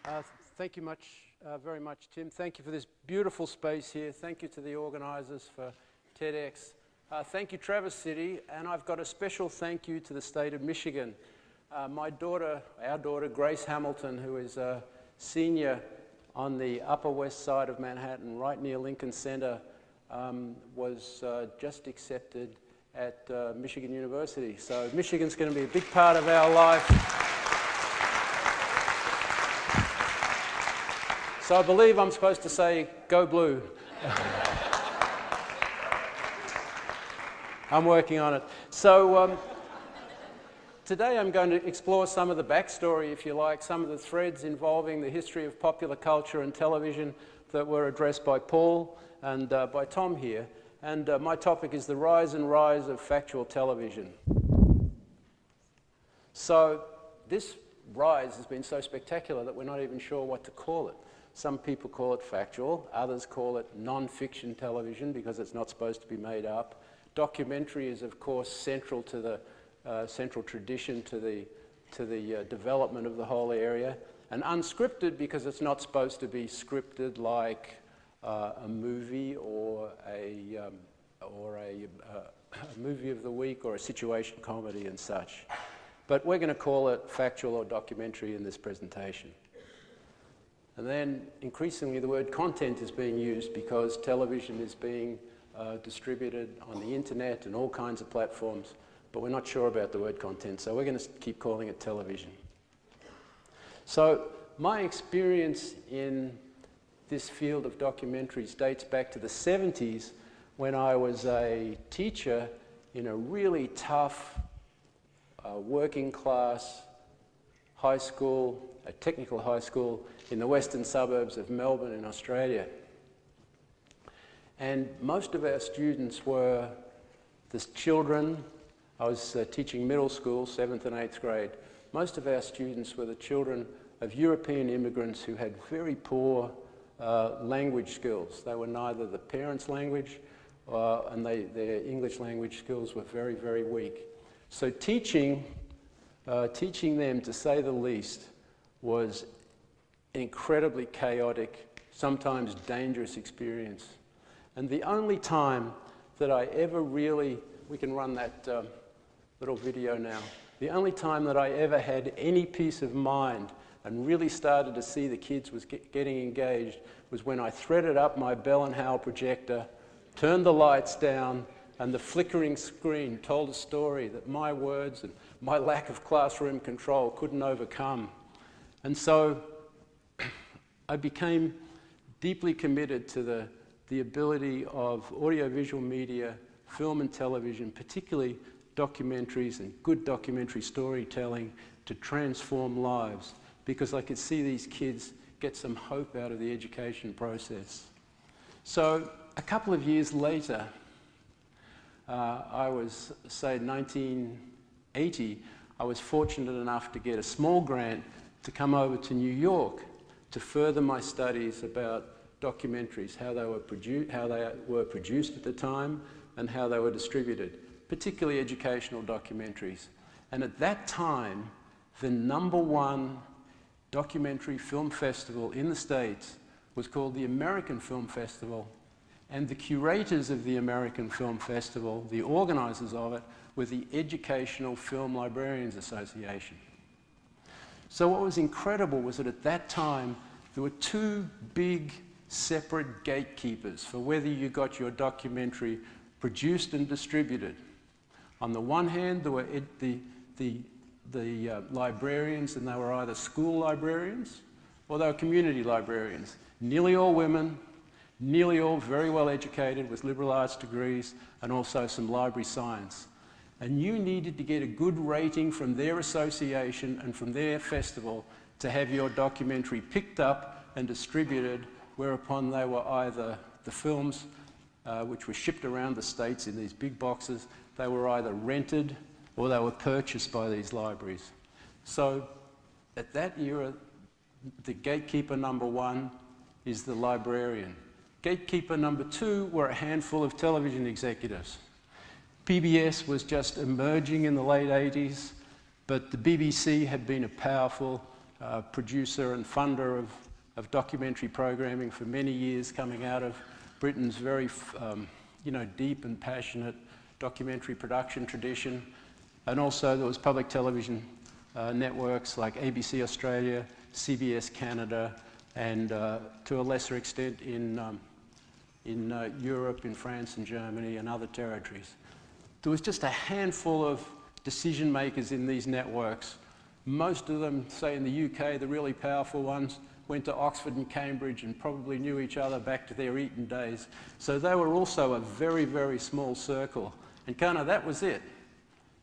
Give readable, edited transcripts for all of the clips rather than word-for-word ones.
Uh, Thank you very much, Tim. Thank you for this beautiful space here. Thank you to the organisers for TEDx. Thank you, Traverse City, and I've got a special thank you to the state of Michigan. Our daughter, Grace Hamilton, who is a senior on the Upper West Side of Manhattan, right near Lincoln Center, was just accepted at Michigan University. So Michigan's going to be a big part of our life. So I believe I'm supposed to say, go blue. I'm working on it. So today I'm going to explore some of the backstory, if you like, some of the threads involving the history of popular culture and television that were addressed by Paul and by Tom here. And my topic is the rise and rise of factual television. So this rise has been so spectacular that we're not even sure what to call it. Some people call it factual, others call it non-fiction television because it's not supposed to be made up. Documentary is, of course, central to the central tradition to the development of the whole area, and unscripted because it's not supposed to be scripted like a movie or a movie of the week or a situation comedy and such. But we're going to call it factual or documentary in this presentation. And then increasingly the word content is being used because television is being distributed on the internet and all kinds of platforms, but we're not sure about the word content, so we're going to keep calling it television. So my experience in this field of documentaries dates back to the 70s when I was a teacher in a really tough working class high school, a technical high school in the western suburbs of Melbourne in Australia. And most of our students were the children. I was teaching middle school, 7th and 8th grade. Most of our students were the children of European immigrants who had very poor language skills. They were neither the parents' language and their English language skills were very, very weak. So teaching them, to say the least, was an incredibly chaotic, sometimes dangerous experience. And the only time that I ever really, we can run that little video now, the only time that I ever had any peace of mind and really started to see the kids was getting engaged was when I threaded up my Bell and Howell projector, turned the lights down, and the flickering screen told a story that my words and my lack of classroom control couldn't overcome. And so I became deeply committed to the ability of audiovisual media, film and television, particularly documentaries and good documentary storytelling, to transform lives, because I could see these kids get some hope out of the education process. So a couple of years later, I was, say, 1980, I was fortunate enough to get a small grant to come over to New York to further my studies about documentaries, how they were produced at the time and how they were distributed, particularly educational documentaries. And at that time, the #1 documentary film festival in the States was called the American Film Festival, and the curators of the American Film Festival, the organisers of it, were the Educational Film Librarians Association. So what was incredible was that at that time there were two big separate gatekeepers for whether you got your documentary produced and distributed. On the one hand, there were the librarians, and they were either school librarians or they were community librarians, nearly all women, nearly all very well educated with liberal arts degrees and also some library science. And you needed to get a good rating from their association and from their festival to have your documentary picked up and distributed, whereupon they were either the films which were shipped around the States in these big boxes, they were either rented or they were purchased by these libraries. So at that era, the gatekeeper #1 is the librarian. Gatekeeper #2 were a handful of television executives. PBS was just emerging in the late 80s, but the BBC had been a powerful producer and funder of documentary programming for many years, coming out of Britain's very deep and passionate documentary production tradition. And also there was public television networks like ABC Australia, CBS Canada, and to a lesser extent in Europe, in France and Germany and other territories. There was just a handful of decision makers in these networks. Most of them, say in the UK, the really powerful ones, went to Oxford and Cambridge and probably knew each other back to their Eton days. So they were also a very, very small circle. And kind of that was it.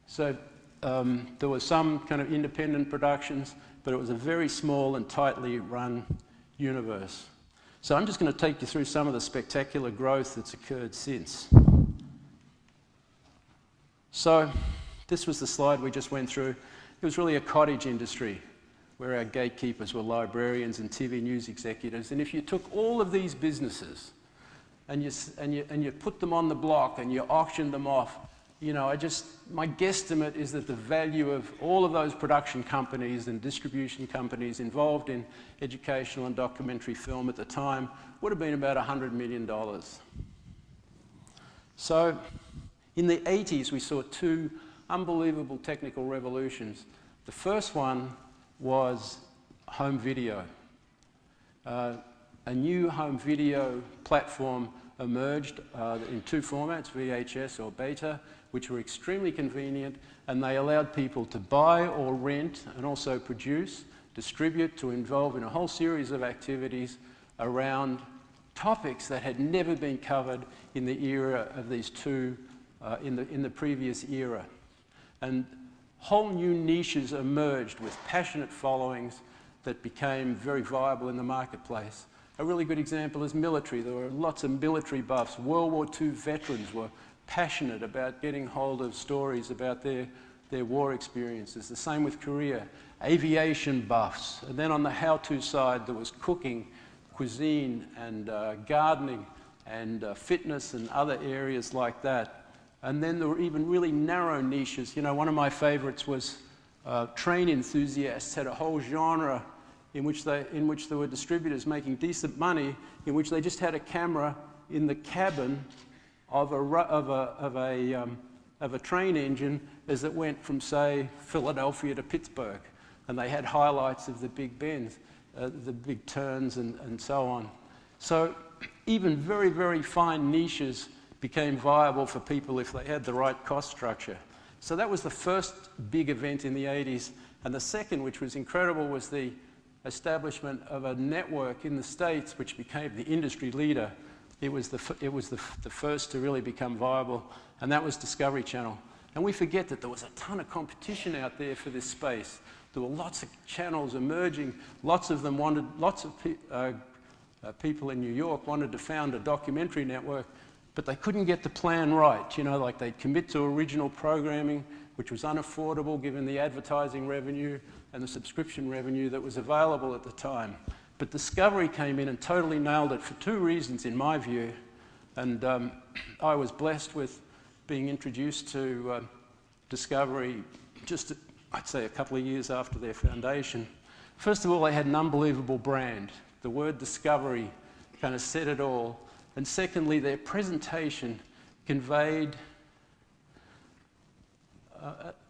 So there were some kind of independent productions, but it was a very small and tightly run universe. So I'm just going to take you through some of the spectacular growth that's occurred since. So this was the slide we just went through. It was really a cottage industry where our gatekeepers were librarians and TV news executives. And if you took all of these businesses and you put them on the block and you auctioned them off, my guesstimate is that the value of all of those production companies and distribution companies involved in educational and documentary film at the time would have been about $100 million. So in the 80s, we saw two unbelievable technical revolutions. The first one was home video. A new home video platform emerged in two formats, VHS or beta, which were extremely convenient, and they allowed people to buy or rent and also produce, distribute, to involve in a whole series of activities around topics that had never been covered in the era of these two, in the previous era. And whole new niches emerged with passionate followings that became very viable in the marketplace. A really good example is military. There were lots of military buffs. World War II veterans were passionate about getting hold of stories about their war experiences. The same with Korea. Aviation buffs. And then on the how-to side, there was cooking, cuisine, and gardening, and fitness and other areas like that. And then there were even really narrow niches. One of my favorites was train enthusiasts had a whole genre in which there were distributors making decent money, in which they just had a camera in the cabin of a train engine as it went from, say, Philadelphia to Pittsburgh. And they had highlights of the big bends, the big turns and so on. So even very, very fine niches became viable for people if they had the right cost structure. So that was the first big event in the 80s. And the second, which was incredible, was the establishment of a network in the States which became the industry leader. It was the first to really become viable, and that was Discovery Channel. And we forget that there was a ton of competition out there for this space. There were lots of channels emerging. Lots of people in New York wanted to found a documentary network, but they couldn't get the plan right. Like they'd commit to original programming, which was unaffordable given the advertising revenue and the subscription revenue that was available at the time. But Discovery came in and totally nailed it for two reasons, in my view. And I was blessed with being introduced to Discovery just, I'd say, a couple of years after their foundation. First of all, they had an unbelievable brand. The word Discovery kind of said it all. And secondly, their presentation conveyed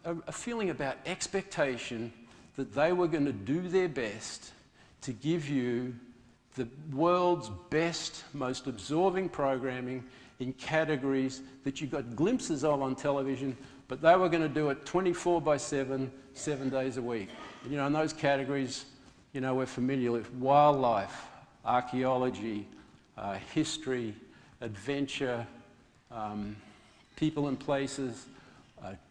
a feeling about expectation that they were going to do their best to give you the world's best, most absorbing programming in categories that you got glimpses of on television, but they were going to do it 24/7, 7 days a week. And those categories, we're familiar with: wildlife, archaeology, history, adventure, people and places,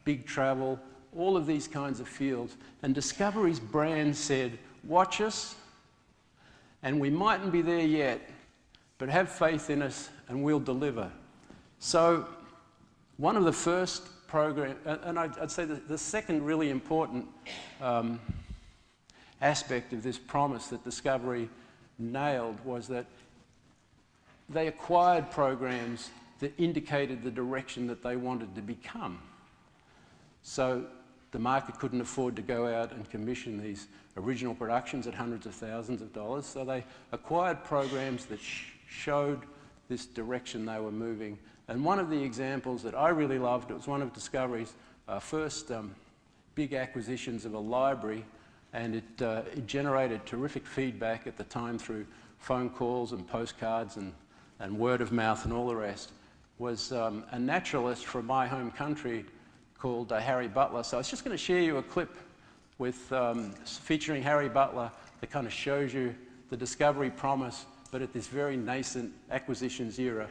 big travel, all of these kinds of fields. And Discovery's brand said, watch us, and we mightn't be there yet, but have faith in us and we'll deliver. So one of the first programs, and I'd say the second really important aspect of this promise that Discovery nailed was that they acquired programs that indicated the direction that they wanted to become. So the market couldn't afford to go out and commission these original productions at hundreds of thousands of dollars, so they acquired programs that showed this direction they were moving. And one of the examples that I really loved, it was one of Discovery's first big acquisitions of a library, and it generated terrific feedback at the time through phone calls and postcards and word of mouth and all the rest, was a naturalist from my home country called Harry Butler. So I was just going to share you a clip with featuring Harry Butler that kind of shows you the Discovery promise, but at this very nascent acquisitions era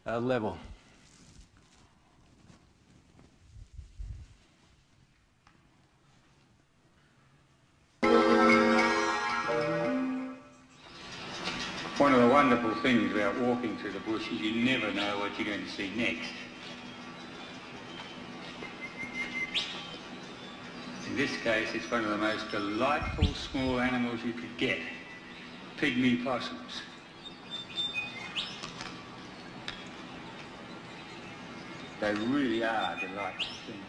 level. One of the wonderful things about walking through the bush is you never know what you're going to see next. In this case, it's one of the most delightful small animals you could get, pygmy possums. They really are delightful things.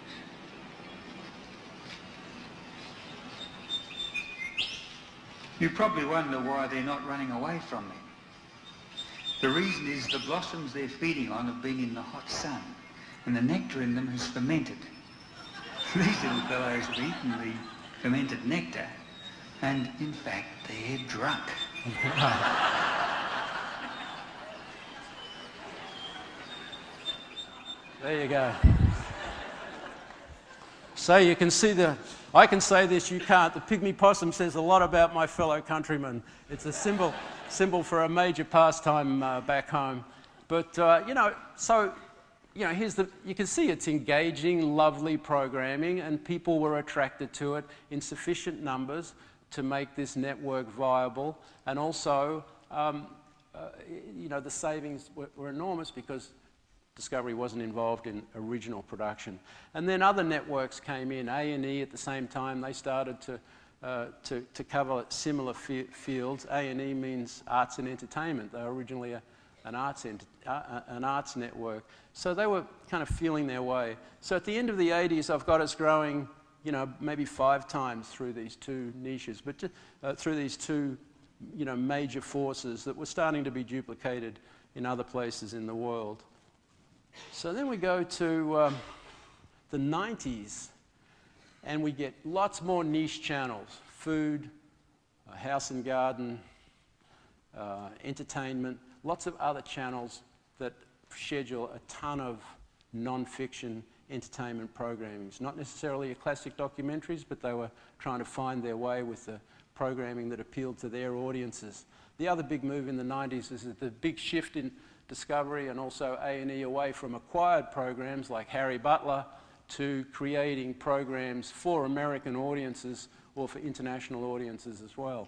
You probably wonder why they're not running away from me. The reason is the blossoms they're feeding on have been in the hot sun, and the nectar in them has fermented. These little fellows have eaten the fermented nectar, and in fact, they're drunk. There you go. So you can see I can say this, you can't. The pygmy possum says a lot about my fellow countrymen. It's a symbol for a major pastime back home. But, you can see it's engaging, lovely programming, and people were attracted to it in sufficient numbers to make this network viable. And also, the savings were enormous because Discovery wasn't involved in original production. And then other networks came in. A&E at the same time, they started to cover similar fields. A&E means arts and entertainment. They were originally an arts network. So they were kind of feeling their way. So at the end of the 80s, I've got us growing, maybe 5 times through these two niches, but through these two, major forces that were starting to be duplicated in other places in the world. So then we go to the 90s, and we get lots more niche channels: food, house and garden, entertainment, lots of other channels that schedule a ton of non-fiction entertainment programming. Not necessarily classic documentaries, but they were trying to find their way with the programming that appealed to their audiences. The other big move in the 90s is the big shift in Discovery and also A&E away from acquired programs like Harry Butler to creating programs for American audiences or for international audiences as well.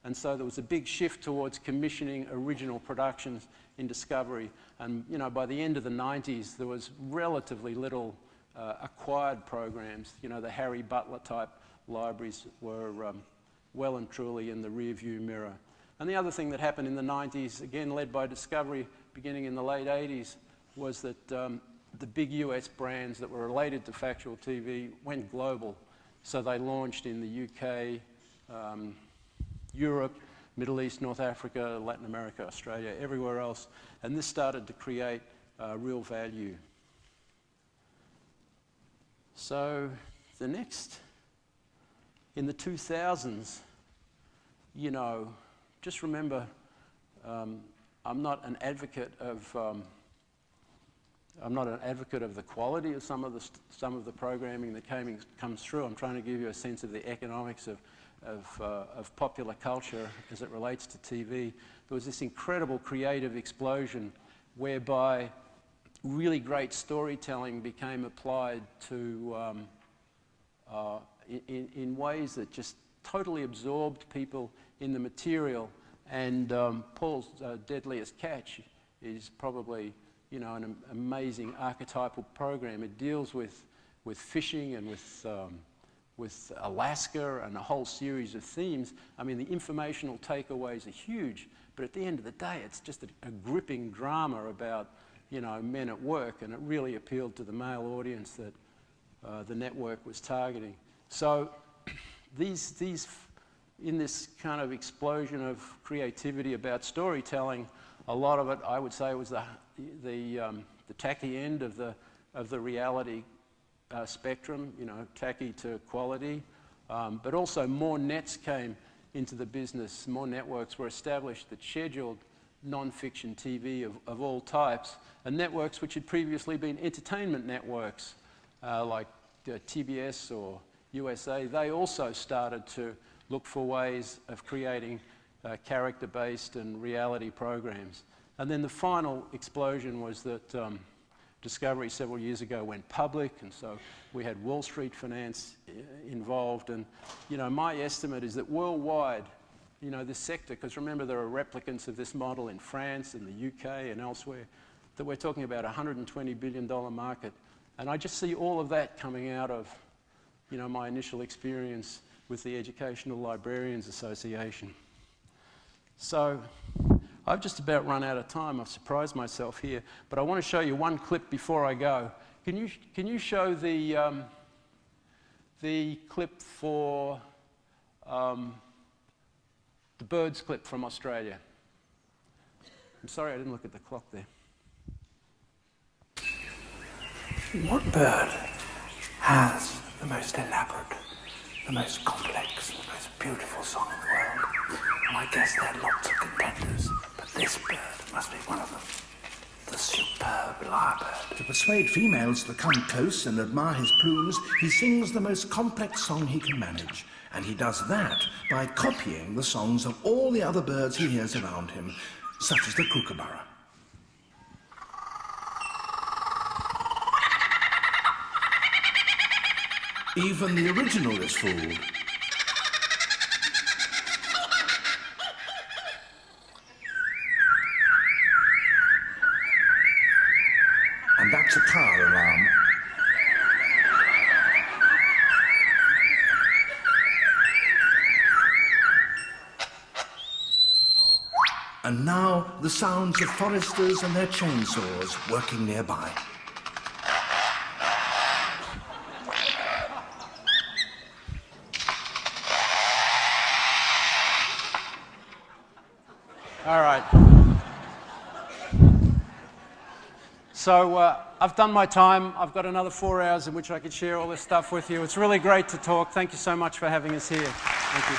And so there was a big shift towards commissioning original productions in Discovery. And by the end of the 90s, there was relatively little acquired programs. The Harry Butler type libraries were well and truly in the rearview mirror. And the other thing that happened in the 90s, again led by Discovery, beginning in the late 80s, was that the big US brands that were related to factual TV went global. So they launched in the UK, Europe, Middle East, North Africa, Latin America, Australia, everywhere else. And this started to create real value. So the next, in the 2000s, just remember, I'm not an advocate of the quality of some of the programming that comes through. I'm trying to give you a sense of the economics of popular culture as it relates to TV. There was this incredible creative explosion whereby really great storytelling became applied to in ways that just totally absorbed people in the material. And Paul's Deadliest Catch is probably, an amazing archetypal program. It deals with fishing and with Alaska and a whole series of themes. I mean, the informational takeaways are huge, but at the end of the day, it's just a gripping drama about, men at work, and it really appealed to the male audience that the network was targeting. So in this kind of explosion of creativity about storytelling, a lot of it, I would say, was the tacky end of the reality spectrum, you know, tacky to quality. But also more nets came into the business, more networks were established that scheduled non-fiction TV of all types, and networks which had previously been entertainment networks like TBS or USA, they also started to look for ways of creating character-based and reality programs. And then the final explosion was that Discovery several years ago went public, and so we had Wall Street finance involved. And, you know, my estimate is that worldwide, you know, this sector, because remember there are replicants of this model in France and the UK and elsewhere, that we're talking about a $120 billion market. And I just see all of that coming out of, you know, my initial experience with the Educational Librarians Association. So I've just about run out of time. I've surprised myself here, but I want to show you one clip before I go. Can you show the clip for the birds clip from Australia? I'm sorry I didn't look at the clock there. What bird has the most elaborate, the most complex, the most beautiful song in the world? And I guess there are lots of contenders, but this bird must be one of them. The superb lyrebird. To persuade females to come close and admire his plumes, he sings the most complex song he can manage. And he does that by copying the songs of all the other birds he hears around him, such as the kookaburra. Even the original is fooled. And that's a car alarm. And now the sounds of foresters and their chainsaws working nearby. All right. So I've done my time. I've got another 4 hours in which I could share all this stuff with you. It's really great to talk. Thank you so much for having us here. Thank you.